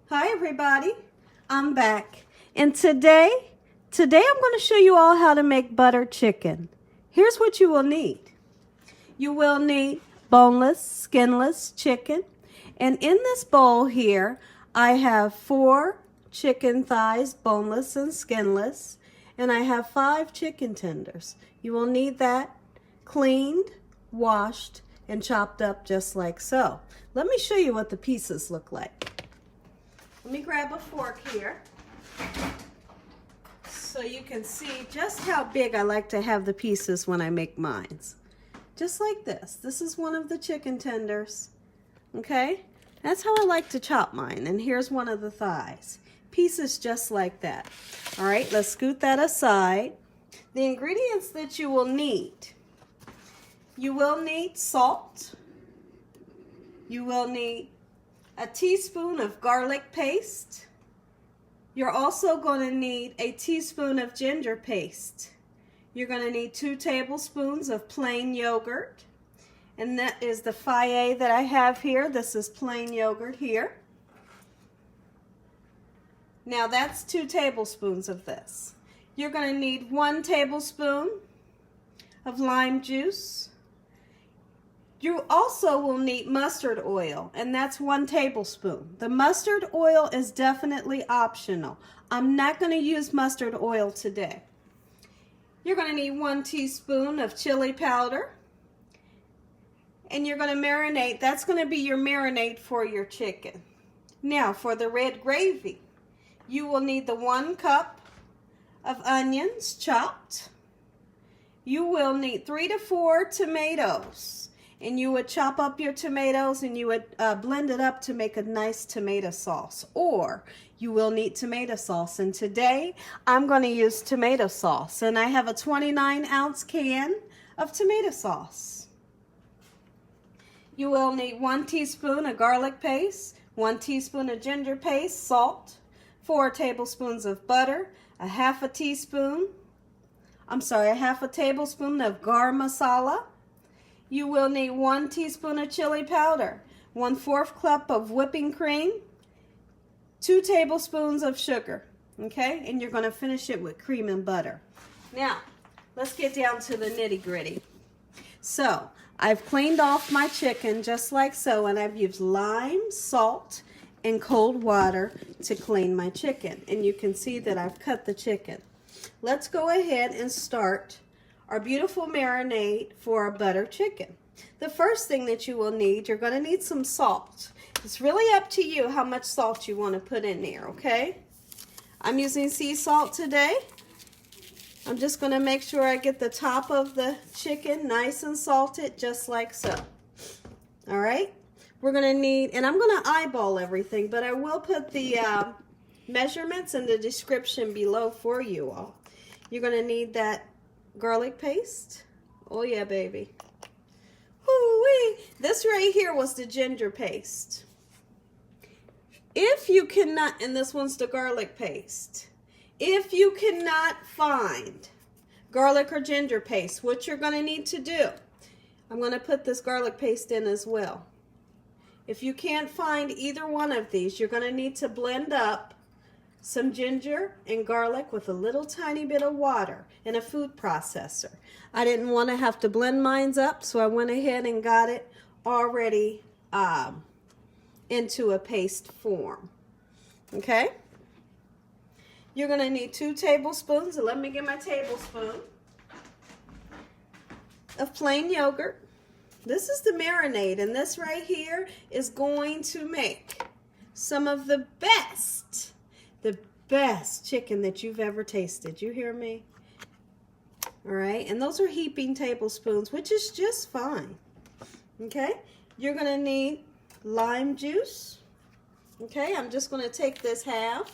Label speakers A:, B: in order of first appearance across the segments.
A: Hi everybody, I'm back, and today I'm going to show you all how to make butter chicken. Here's what you will need. You will need boneless, skinless chicken, and in this bowl here I have 4 chicken thighs, boneless and skinless, and I have 5 chicken tenders. You will need that cleaned, washed, and chopped up just like so. Let me show you what the pieces look like. Let me grab a fork here so you can see just how big I like to have the pieces when I make mine. Just like this. This is one of the chicken tenders. Okay? That's how I like to chop mine. And here's one of the thighs. Pieces just like that. All right, let's scoot that aside. The ingredients that you will need. You will need salt. You will need a teaspoon of garlic paste. You're also going to need a teaspoon of ginger paste. You're going to need 2 tablespoons of plain yogurt. And that is the Fage that I have here. This is plain yogurt here. Now that's 2 tablespoons of this. You're going to need 1 tablespoon of lime juice. You also will need mustard oil, and that's 1 tablespoon. The mustard oil is definitely optional. I'm not going to use mustard oil today. You're going to need 1 teaspoon of chili powder, and you're going to marinate. That's going to be your marinade for your chicken. Now, for the red gravy, you will need the 1 cup of onions chopped. You will need 3 to 4 tomatoes. And you would chop up your tomatoes and you would blend it up to make a nice tomato sauce. Or you will need tomato sauce. And today I'm going to use tomato sauce. And I have a 29-ounce can of tomato sauce. You will need 1 teaspoon of garlic paste, 1 teaspoon of ginger paste, salt, 4 tablespoons of butter, a half a tablespoon of Garmasala. You will need 1 teaspoon of chili powder, 1/4 cup of whipping cream, 2 tablespoons of sugar, okay? And you're going to finish it with cream and butter. Now, let's get down to the nitty-gritty. So, I've cleaned off my chicken just like so, and I've used lime, salt, and cold water to clean my chicken. And you can see that I've cut the chicken. Let's go ahead and start our beautiful marinade for our butter chicken. The first thing that you will need, you're going to need some salt. It's really up to you how much salt you want to put in there, okay? I'm using sea salt today. I'm just going to make sure I get the top of the chicken nice and salted, just like so. All right? We're going to need, and I'm going to eyeball everything, but I will put the measurements in the description below for you all. You're going to need that garlic paste. Oh yeah, baby. Woo-wee. This right here was the ginger paste. If you cannot, and this one's the garlic paste. If you cannot find garlic or ginger paste, what you're going to need to do, I'm going to put this garlic paste in as well. If you can't find either one of these, you're going to need to blend up some ginger and garlic with a little tiny bit of water in a food processor. I didn't want to have to blend mine up, so I went ahead and got it already into a paste form. Okay? You're going to need 2 tablespoons, and let me get my tablespoon, of plain yogurt. This is the marinade, and this right here is going to make some of the best chicken that you've ever tasted. You hear me? All right, and those are heaping tablespoons, which is just fine. Okay, you're going to need lime juice. Okay, I'm just going to take this half,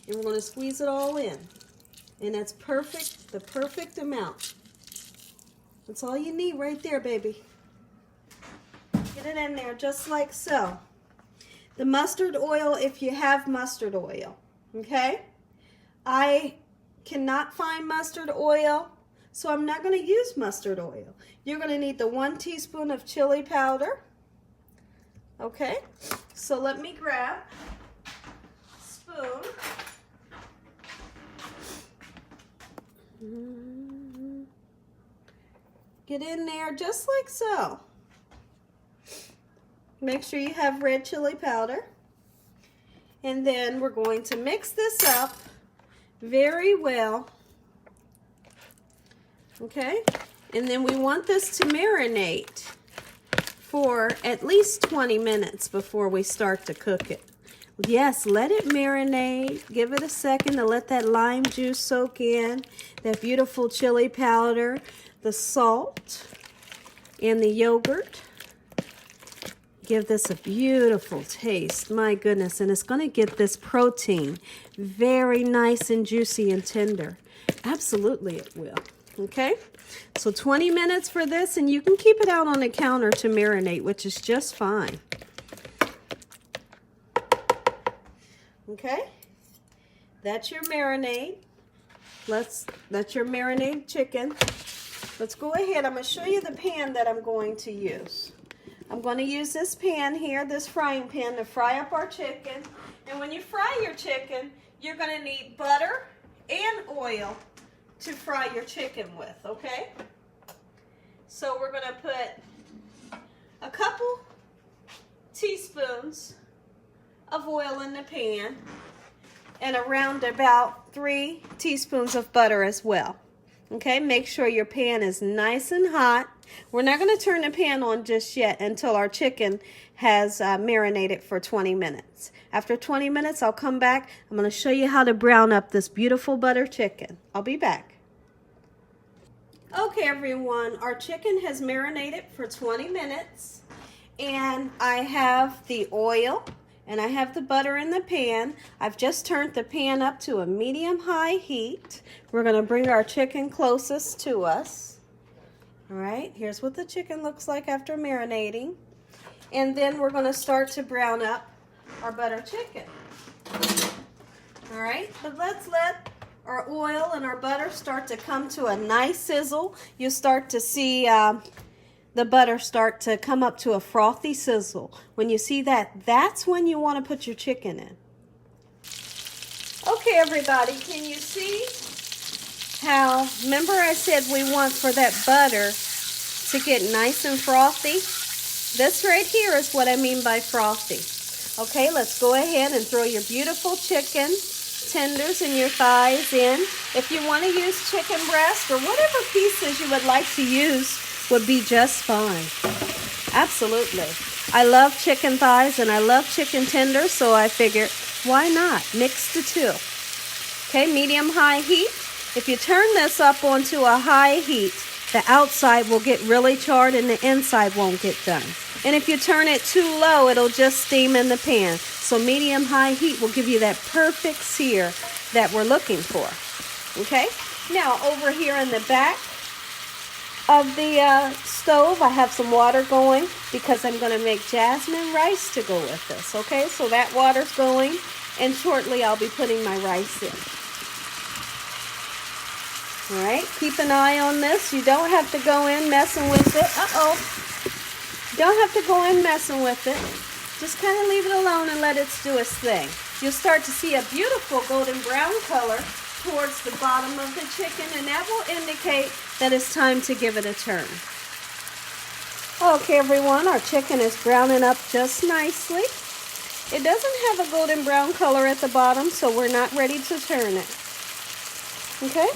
A: and we're going to squeeze it all in. And that's perfect, the perfect amount. That's all you need right there, baby. Get it in there just like so. The mustard oil, if you have mustard oil, okay? I cannot find mustard oil, so I'm not going to use mustard oil. You're going to need the 1 teaspoon of chili powder, okay? So let me grab spoon. Get in there just like so. Make sure you have red chili powder. And then we're going to mix this up very well. Okay? And then we want this to marinate for at least 20 minutes before we start to cook it. Yes, let it marinate. Give it a second to let that lime juice soak in, that beautiful chili powder, the salt, and the yogurt. Give this a beautiful taste. My goodness, and it's going to get this protein very nice and juicy and tender. Absolutely it will. Okay? So 20 minutes for this, and you can keep it out on the counter to marinate, which is just fine. Okay? That's your marinade. That's your marinade chicken. Let's go ahead. I'm going to show you the pan that I'm going to use. I'm going to use this pan here, this frying pan, to fry up our chicken. And when you fry your chicken, you're going to need butter and oil to fry your chicken with, okay? So we're going to put a couple teaspoons of oil in the pan and around about 3 teaspoons of butter as well. Okay, make sure your pan is nice and hot. We're not going to turn the pan on just yet until our chicken has marinated for 20 minutes. After 20 minutes, I'll come back. I'm going to show you how to brown up this beautiful butter chicken. I'll be back. Okay, everyone, our chicken has marinated for 20 minutes, and I have the oil and I have the butter in the pan. I've just turned the pan up to a medium-high heat. We're going to bring our chicken closest to us. All right, here's what the chicken looks like after marinating. And then we're going to start to brown up our butter chicken. All right, but let's let our oil and our butter start to come to a nice sizzle. You'll start to see the butter start to come up to a frothy sizzle. When you see that, that's when you want to put your chicken in. Okay, everybody, can you see how, remember I said we want for that butter to get nice and frothy? This right here is what I mean by frothy. Okay, let's go ahead and throw your beautiful chicken tenders and your thighs in. If you want to use chicken breast or whatever pieces you would like to use, would be just fine. Absolutely. I love chicken thighs and I love chicken tenders, so I figured, why not? Mix the two. Okay, medium-high heat. If you turn this up onto a high heat, the outside will get really charred and the inside won't get done. And if you turn it too low, it'll just steam in the pan. So medium-high heat will give you that perfect sear that we're looking for. Okay? Now, over here in the back of the stove, I have some water going because I'm going to make jasmine rice to go with this. Okay, so that water's going, and shortly I'll be putting my rice in. All right, keep an eye on this. You don't have to go in messing with it. Don't have to go in messing with it. Just kind of leave it alone and let it do its thing. You'll start to see a beautiful golden brown color towards the bottom of the chicken, and that will indicate that it's time to give it a turn. Okay, everyone, our chicken is browning up just nicely. It doesn't have a golden brown color at the bottom, so we're not ready to turn it. Okay?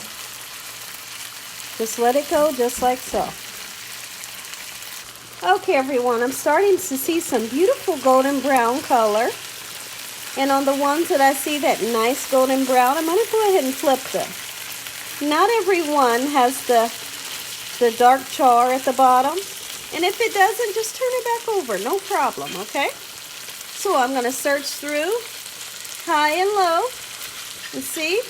A: Just let it go just like so. Okay, everyone, I'm starting to see some beautiful golden brown color. And on the ones that I see that nice golden brown, I'm going to go ahead and flip them. Not every one has the dark char at the bottom. And if it doesn't, just turn it back over. No problem, okay? So I'm going to search through high and low and see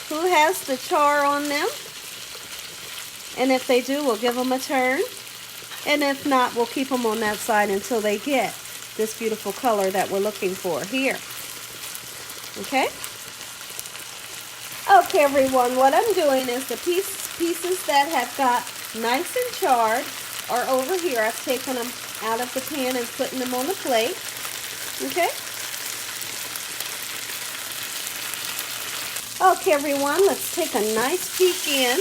A: who has the char on them. And if they do, we'll give them a turn. And if not, we'll keep them on that side until they get this beautiful color that we're looking for here. Okay? Okay, everyone, what I'm doing is the pieces that have got nice and charred are over here. I've taken them out of the pan and putting them on the plate. Okay? Okay, everyone, let's take a nice peek in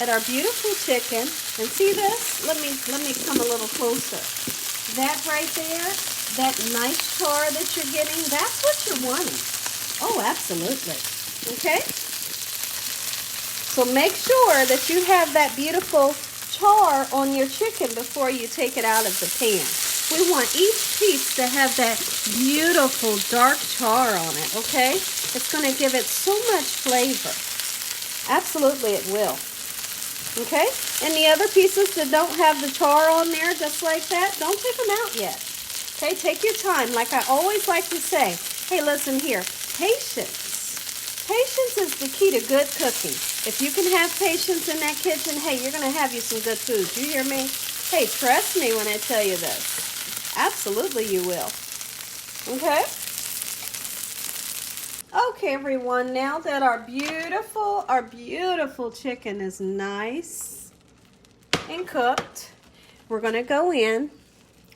A: at our beautiful chicken. And see this? Let me come a little closer. That right there, that nice char that you're getting, that's what you're wanting. Oh, absolutely. Okay? So make sure that you have that beautiful char on your chicken before you take it out of the pan. We want each piece to have that beautiful dark char on it, okay? It's going to give it so much flavor. Absolutely it will. Okay? And the other pieces that don't have the char on there, just like that, don't take them out yet. Okay? Take your time. Like I always like to say, hey, listen here, patience. Patience is the key to good cooking. If you can have patience in that kitchen, hey, you're going to have you some good food. You hear me? Hey, trust me when I tell you this. Absolutely you will. Okay? Okay, everyone, now that our beautiful chicken is nice and cooked, we're going to go in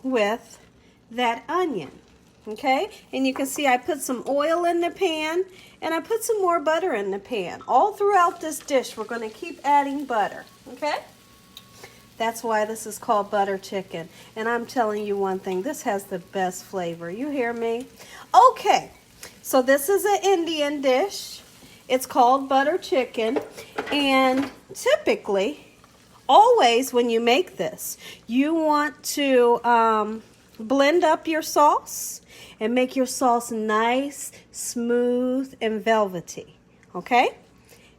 A: with that onion. Okay? And you can see I put some oil in the pan and I put some more butter in the pan. All throughout this dish, we're going to keep adding butter. Okay? That's why this is called butter chicken. And I'm telling you one thing, this has the best flavor. You hear me? Okay, so this is an Indian dish. It's called butter chicken. And typically, always when you make this, you want to blend up your sauce and make your sauce nice, smooth, and velvety. Okay?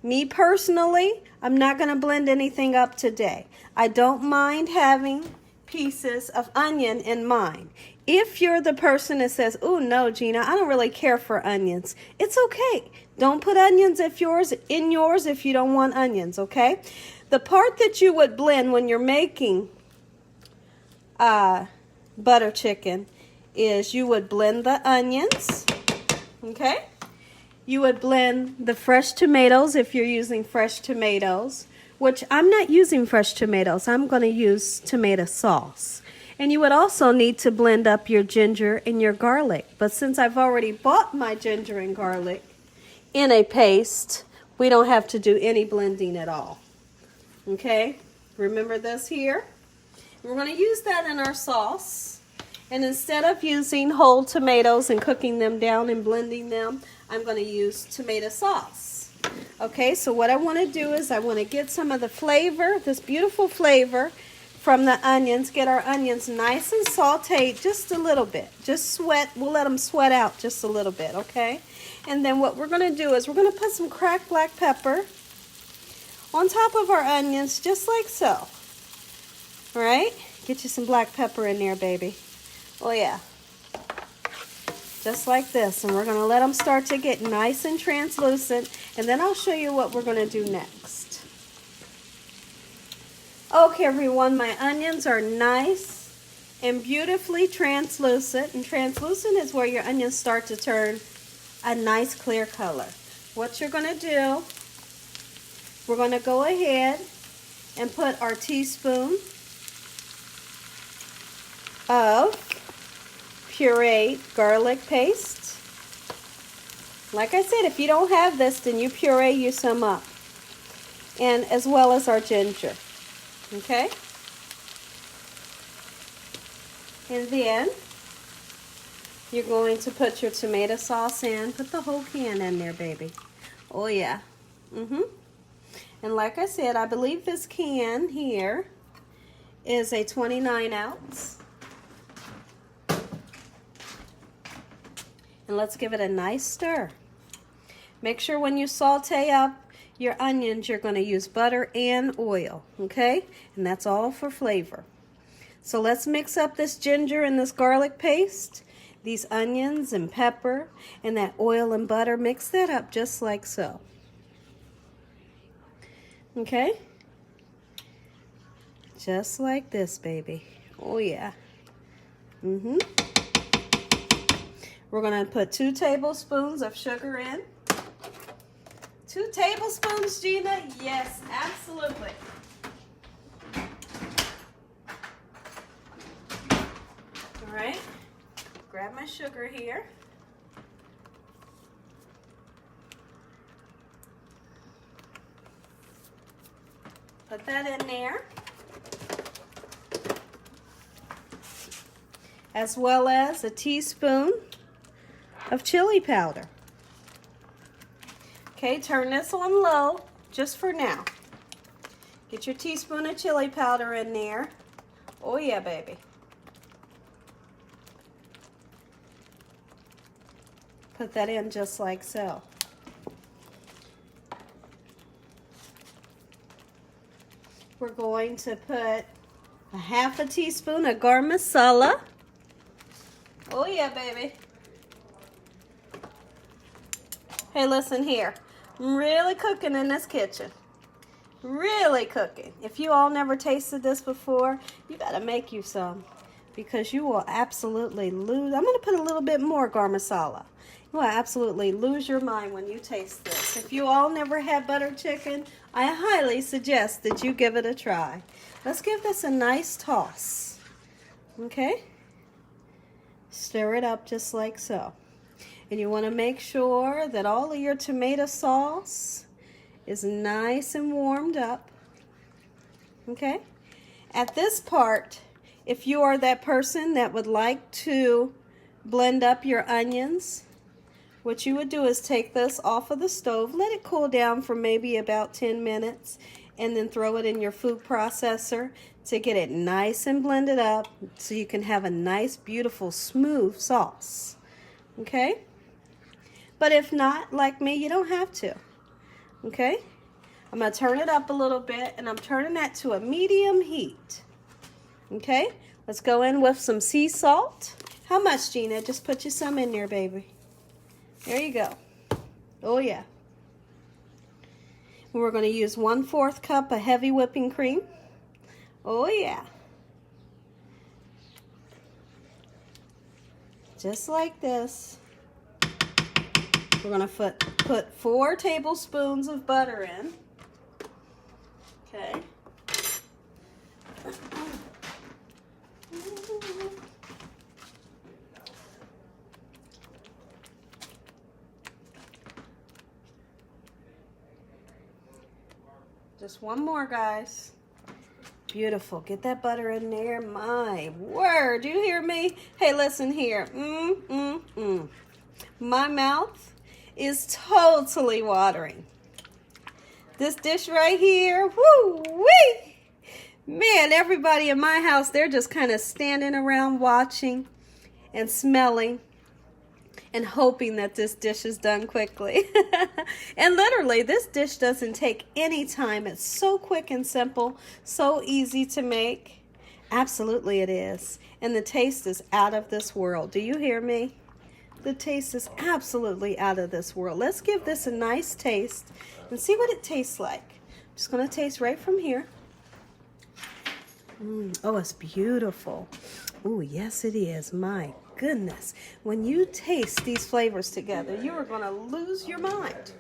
A: Me personally, I'm not going to blend anything up today. I don't mind having pieces of onion in mine. If you're the person that says, oh no, Gina, I don't really care for onions, it's okay. Don't put onions in yours if you don't want onions, okay? The part that you would blend when you're making butter chicken is you would blend the onions, okay? You would blend the fresh tomatoes if you're using fresh tomatoes, which I'm not using fresh tomatoes. I'm going to use tomato sauce. And you would also need to blend up your ginger and your garlic. But since I've already bought my ginger and garlic in a paste, we don't have to do any blending at all. Okay? Remember this here? We're going to use that in our sauce. And instead of using whole tomatoes and cooking them down and blending them, I'm going to use tomato sauce. Okay, so what I want to do is I want to get some of the flavor, this beautiful flavor from the onions, get our onions nice and sauteed just a little bit. Just sweat, we'll let them sweat out just a little bit, okay? And then what we're going to do is we're going to put some cracked black pepper on top of our onions, just like so. All right? Get you some black pepper in there, baby. Oh, yeah. Just like this. And we're going to let them start to get nice and translucent. And then I'll show you what we're going to do next. Okay, everyone. My onions are nice and beautifully translucent. And translucent is where your onions start to turn a nice clear color. What you're going to do, we're going to go ahead and put our teaspoon of pureed garlic paste. Like I said, if you don't have this, then you puree you some up. And as well as our ginger. Okay? And then you're going to put your tomato sauce in. Put the whole can in there, baby. Oh, yeah. And like I said, I believe this can here is a 29 ounce. And let's give it a nice stir. Make sure when you saute up your onions, you're going to use butter and oil, okay? And that's all for flavor. So let's mix up this ginger and this garlic paste, these onions and pepper, and that oil and butter. Mix that up just like so. Okay? Just like this, baby. Oh, yeah. We're going to put 2 tablespoons of sugar in. 2 tablespoons, Gina? Yes, absolutely. All right. Grab my sugar here. Put that in there. As well as a teaspoon of chili powder. Okay, turn this on low just for now. Get your teaspoon of chili powder in there. Oh yeah, baby. Put that in just like so. We're going to put a half a teaspoon of Garmasala. Oh yeah, baby. Hey, listen here. I'm really cooking in this kitchen. Really cooking. If you all never tasted this before, you gotta make you some, because you will absolutely lose. I'm gonna put a little bit more Garmasala. You will absolutely lose your mind when you taste this. If you all never had butter chicken, I highly suggest that you give it a try. Let's give this a nice toss. Okay? Stir it up just like so. And you want to make sure that all of your tomato sauce is nice and warmed up. Okay? At this part, if you are that person that would like to blend up your onions, what you would do is take this off of the stove, let it cool down for maybe about 10 minutes, and then throw it in your food processor to get it nice and blended up so you can have a nice, beautiful, smooth sauce. Okay? But if not, like me, you don't have to. Okay? I'm going to turn it up a little bit, and I'm turning that to a medium heat. Okay? Let's go in with some sea salt. How much, Gina? Just put you some in there, baby. There you go. Oh yeah. We're going to use 1/4 cup of heavy whipping cream. Oh yeah. Just like this. We're going to put 4 tablespoons of butter in. Okay. Just one more, guys. Beautiful. Get that butter in there. My word. Do you hear me? Hey, listen here. My mouth is totally watering. This dish right here. Woo-wee! Man, everybody in my house, they're just kind of standing around watching and smelling and hoping that this dish is done quickly. And literally, this dish doesn't take any time. It's so quick and simple, so easy to make. Absolutely it is. And the taste is out of this world. Do you hear me? The taste is absolutely out of this world. Let's give this a nice taste and see what it tastes like. I'm just going to taste right from here. Oh, it's beautiful. Oh, yes, it is. My goodness. When you taste these flavors together, you are going to lose your mind.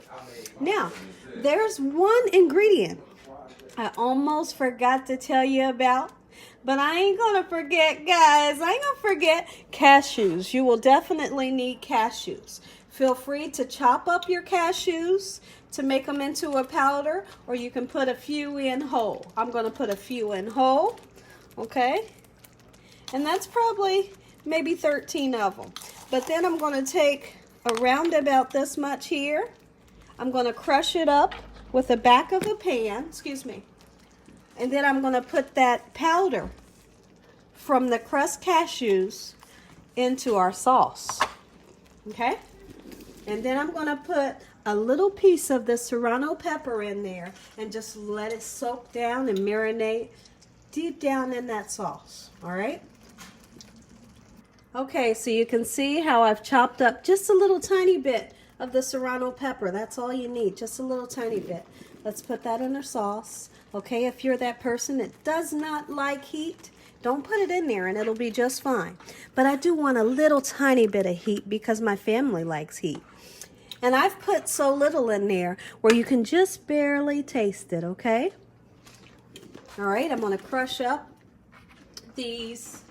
A: Now, there's one ingredient I almost forgot to tell you about, but I ain't going to forget, guys. I ain't going to forget cashews. You will definitely need cashews. Feel free to chop up your cashews to make them into a powder, or you can put a few in whole. I'm going to put a few in whole, okay? And that's probably maybe 13 of them. But then I'm going to take around about this much here. I'm going to crush it up with the back of a pan, and then I'm going to put that powder from the crushed cashews into our sauce, okay? And then I'm going to put a little piece of the serrano pepper in there and just let it soak down and marinate deep down in that sauce, all right? Okay, so you can see how I've chopped up just a little tiny bit of the serrano pepper. That's all you need, just a little tiny bit. Let's put that in our sauce. Okay, if you're that person that does not like heat, don't put it in there and it'll be just fine. But I do want a little tiny bit of heat because my family likes heat. And I've put so little in there where you can just barely taste it, okay? All right, I'm going to crush up these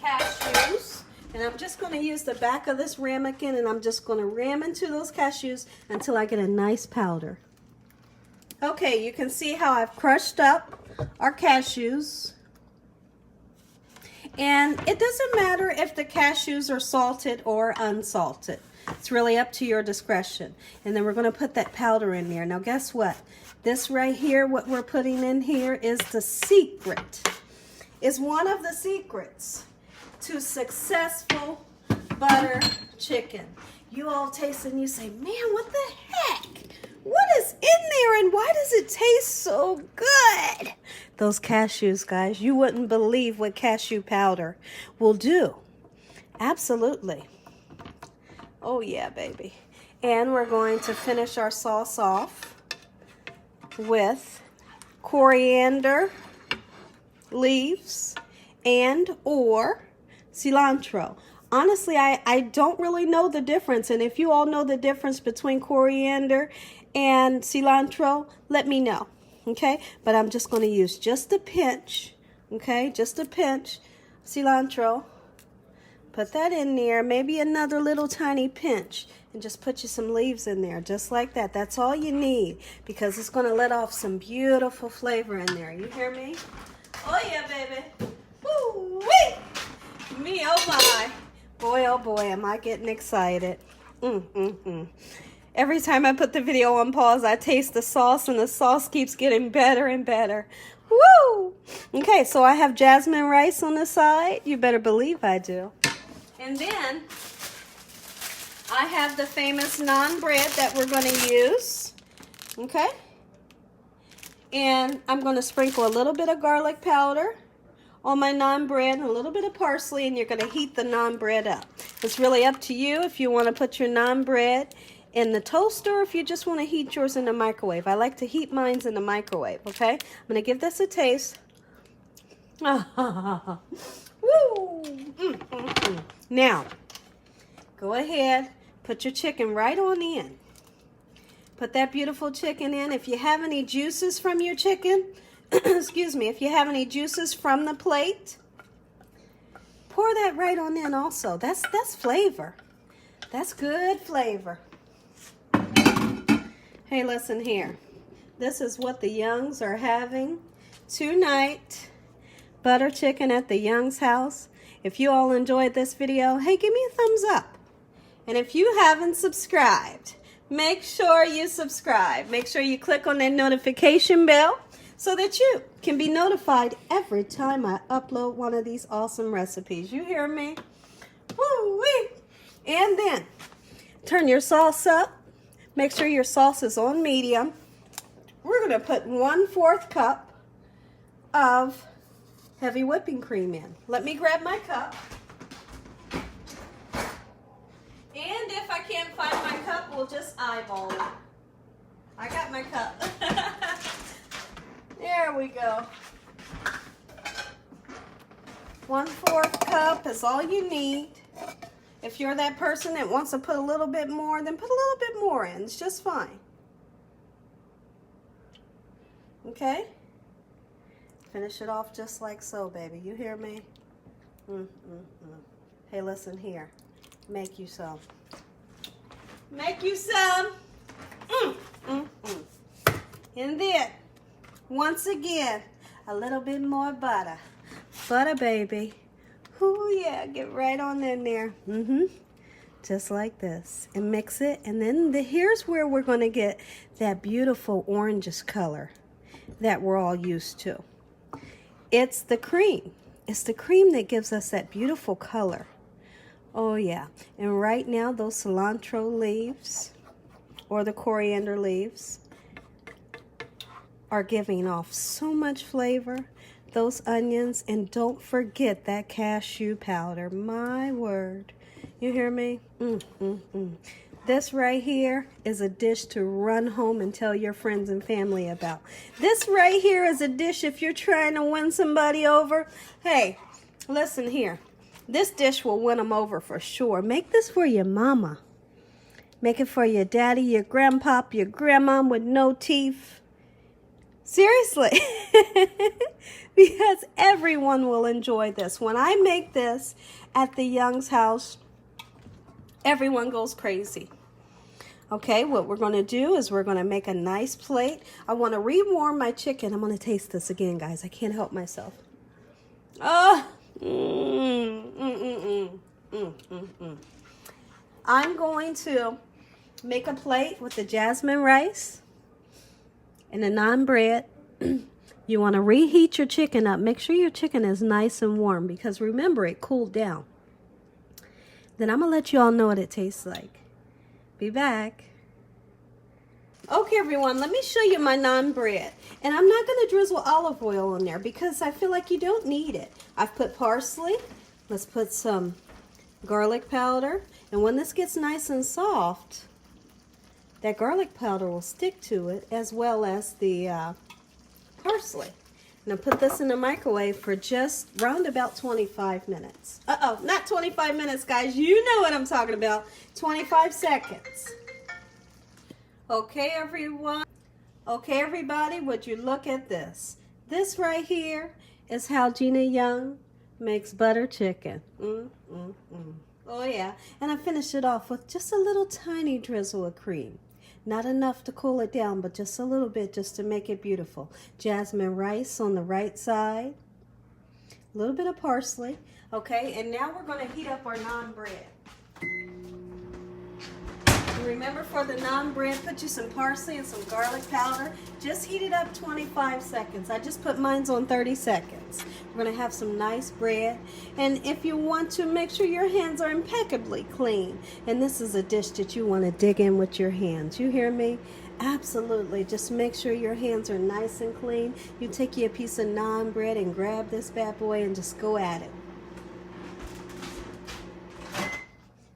A: cashews. And I'm just going to use the back of this ramekin and I'm just going to ram into those cashews until I get a nice powder. Okay, you can see how I've crushed up our cashews. And it doesn't matter if the cashews are salted or unsalted. It's really up to your discretion. And then we're going to put that powder in there. Now guess what? This right here, what we're putting in here is the secret. Is one of the secrets to successful butter chicken. You all taste it and you say, man, what the heck? What is in there and why does it taste so good? Those cashews, guys, you wouldn't believe what cashew powder will do. Absolutely. Oh yeah, baby. And we're going to finish our sauce off with coriander leaves and or cilantro. Honestly, I don't really know the difference, and if you all know the difference between coriander and cilantro, let me know, okay? But I'm just going to use just a pinch, okay? Just a pinch cilantro. Put that in there, maybe another little tiny pinch, and just put you some leaves in there, just like that. That's all you need, because it's going to let off some beautiful flavor in there. You hear me? Oh yeah, baby. Woo-wee! Me, oh my. Boy, oh boy, am I getting excited. Every time I put the video on pause, I taste the sauce, and the sauce keeps getting better and better. Woo! Okay, so I have jasmine rice on the side. You better believe I do. And then I have the famous naan bread that we're going to use. Okay? And I'm going to sprinkle a little bit of garlic powder on my naan bread, and a little bit of parsley, and you're going to heat the naan bread up. It's really up to you if you want to put your naan bread in the toaster or if you just want to heat yours in the microwave. I like to heat mine in the microwave, okay? I'm going to give this a taste. Woo! Now, go ahead, put your chicken right on in. Put that beautiful chicken in. If you have any juices from your chicken, excuse me, if you have any juices from the plate, pour that right on in also. That's flavor. That's good flavor. Hey, listen here. This is what the Youngs are having tonight. Butter chicken at the Youngs' house. If you all enjoyed this video, hey, give me a thumbs up. And if you haven't subscribed, make sure you subscribe. Make sure you click on that notification bell so that you can be notified every time I upload one of these awesome recipes. You hear me? Woo-wee! And then turn your sauce up. Make sure your sauce is on medium. We're going to put 1/4 cup of heavy whipping cream in. Let me grab my cup. And if I can't find my cup, we'll just eyeball it. I got my cup. There we go. 1/4 cup is all you need. If you're that person that wants to put a little bit more, then put a little bit more in. It's just fine. Okay? Finish it off just like so, baby. You hear me? Hey, listen here. Make you some. Make you some. And then, once again, a little bit more butter. Butter, baby. Ooh, yeah, get right on in there. Just like this. And mix it. And then here's where we're going to get that beautiful orangish color that we're all used to. It's the cream. It's the cream that gives us that beautiful color. Oh, yeah. And right now, those cilantro leaves or the coriander leaves are giving off so much flavor. Those onions, and don't forget that cashew powder. My word. You hear me? This right here is a dish to run home and tell your friends and family about. This right here is a dish if you're trying to win somebody over. Hey, listen here. This dish will win them over for sure. Make this for your mama. Make it for your daddy, your grandpop, your grandma with no teeth. Seriously. Because everyone will enjoy this. When I make this at the Young's house, everyone goes crazy. Okay, what we're going to do is we're going to make a nice plate. I want to rewarm my chicken. I'm going to taste this again, guys. I can't help myself. Oh, I'm going to make a plate with the jasmine rice and the naan bread. You want to reheat your chicken up. Make sure your chicken is nice and warm because remember, it cooled down. Then I'm going to let you all know what it tastes like. Be back. Okay, everyone, let me show you my naan bread. And I'm not going to drizzle olive oil on there because I feel like you don't need it. I've put parsley. Let's put some garlic powder. And when this gets nice and soft, that garlic powder will stick to it as well as the parsley. And I'll put this in the microwave for just round about 25 minutes. Uh-oh, not 25 minutes, guys. You know what I'm talking about. 25 seconds. Okay, everyone. Okay, everybody, would you look at this? This right here is how Gina Young makes butter chicken. Oh, yeah. And I finished it off with just a little tiny drizzle of cream. Not enough to cool it down, but just a little bit just to make it beautiful. Jasmine rice on the right side. A little bit of parsley. Okay, and now we're going to heat up our naan bread. Remember, for the naan bread, put you some parsley and some garlic powder. Just heat it up 25 seconds. I just put mine on 30 seconds. We're going to have some nice bread. And if you want to, make sure your hands are impeccably clean. And this is a dish that you want to dig in with your hands. You hear me? Absolutely. Just make sure your hands are nice and clean. You take you a piece of naan bread and grab this bad boy and just go at it.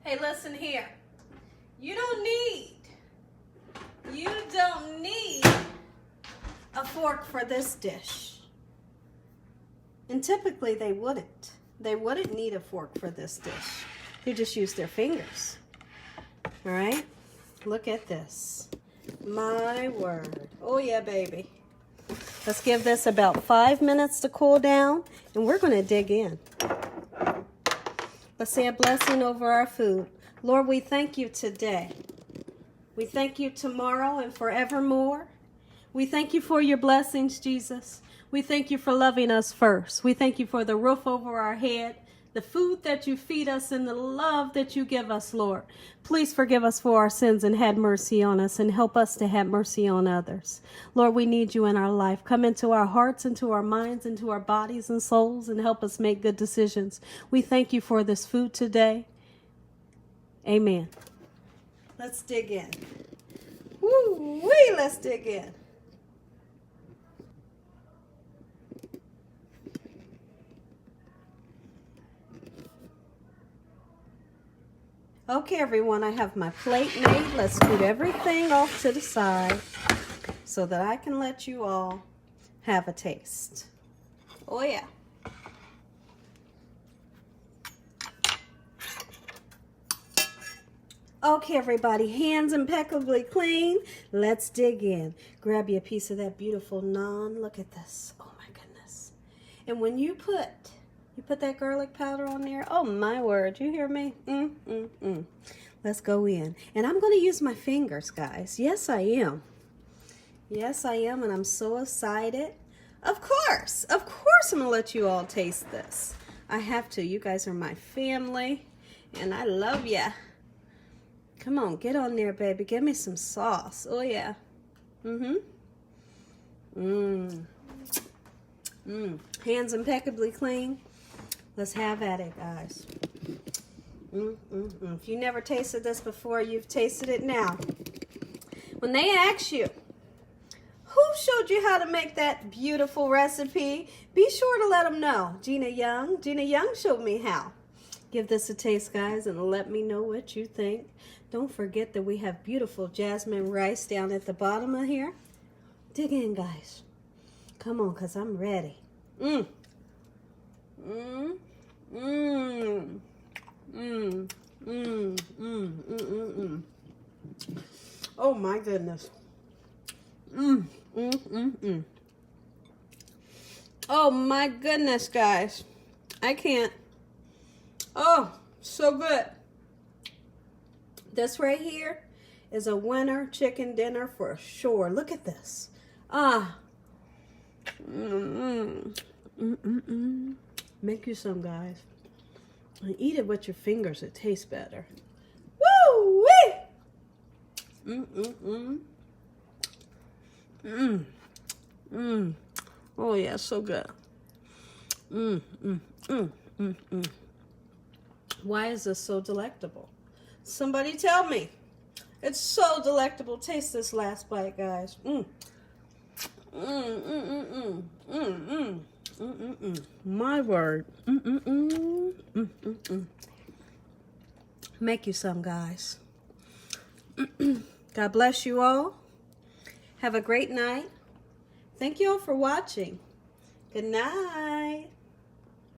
A: Hey, listen here. You don't need a fork for this dish. And typically they wouldn't. They wouldn't need a fork for this dish. They just use their fingers. All right? Look at this. My word. Oh yeah, baby. Let's give this about 5 minutes to cool down, and we're going to dig in. Let's say a blessing over our food. Lord, we thank you today. We thank you tomorrow and forevermore. We thank you for your blessings, Jesus. We thank you for loving us first. We thank you for the roof over our head, the food that you feed us, and the love that you give us, Lord. Please forgive us for our sins and have mercy on us and help us to have mercy on others. Lord, we need you in our life. Come into our hearts, into our minds, into our bodies and souls, and help us make good decisions. We thank you for this food today. Amen. Let's dig in. Woo-wee, let's dig in. Okay, everyone, I have my plate made. Let's scoot everything off to the side so that I can let you all have a taste. Oh, yeah. Okay, everybody, hands impeccably clean. Let's dig in. Grab you a piece of that beautiful naan. Look at this. Oh, my goodness. And when you put that garlic powder on there, oh, my word. You hear me? Let's go in. And I'm going to use my fingers, guys. Yes, I am. Yes, I am, and I'm so excited. Of course I'm going to let you all taste this. I have to. You guys are my family, and I love ya. Come on, get on there, baby. Give me some sauce. Oh, yeah. Hands impeccably clean. Let's have at it, guys. If you never tasted this before, you've tasted it now. When they ask you, who showed you how to make that beautiful recipe, be sure to let them know. Gina Young. Gina Young showed me how. Give this a taste, guys, and let me know what you think. Don't forget that we have beautiful jasmine rice down at the bottom of here. Dig in, guys. Come on, because I'm ready. Oh, my goodness. Oh, my goodness, guys. I can't. Oh, so good. This right here is a winter chicken dinner for sure. Look at this. Ah. Make you some, guys. And eat it with your fingers. It tastes better. Woo-wee! Oh, yeah, so good. Why is this so delectable? Somebody tell me. It's so delectable. Taste this last bite, guys. My word. Make you some, guys. God bless you all. Have a great night. Thank you all for watching. Good night.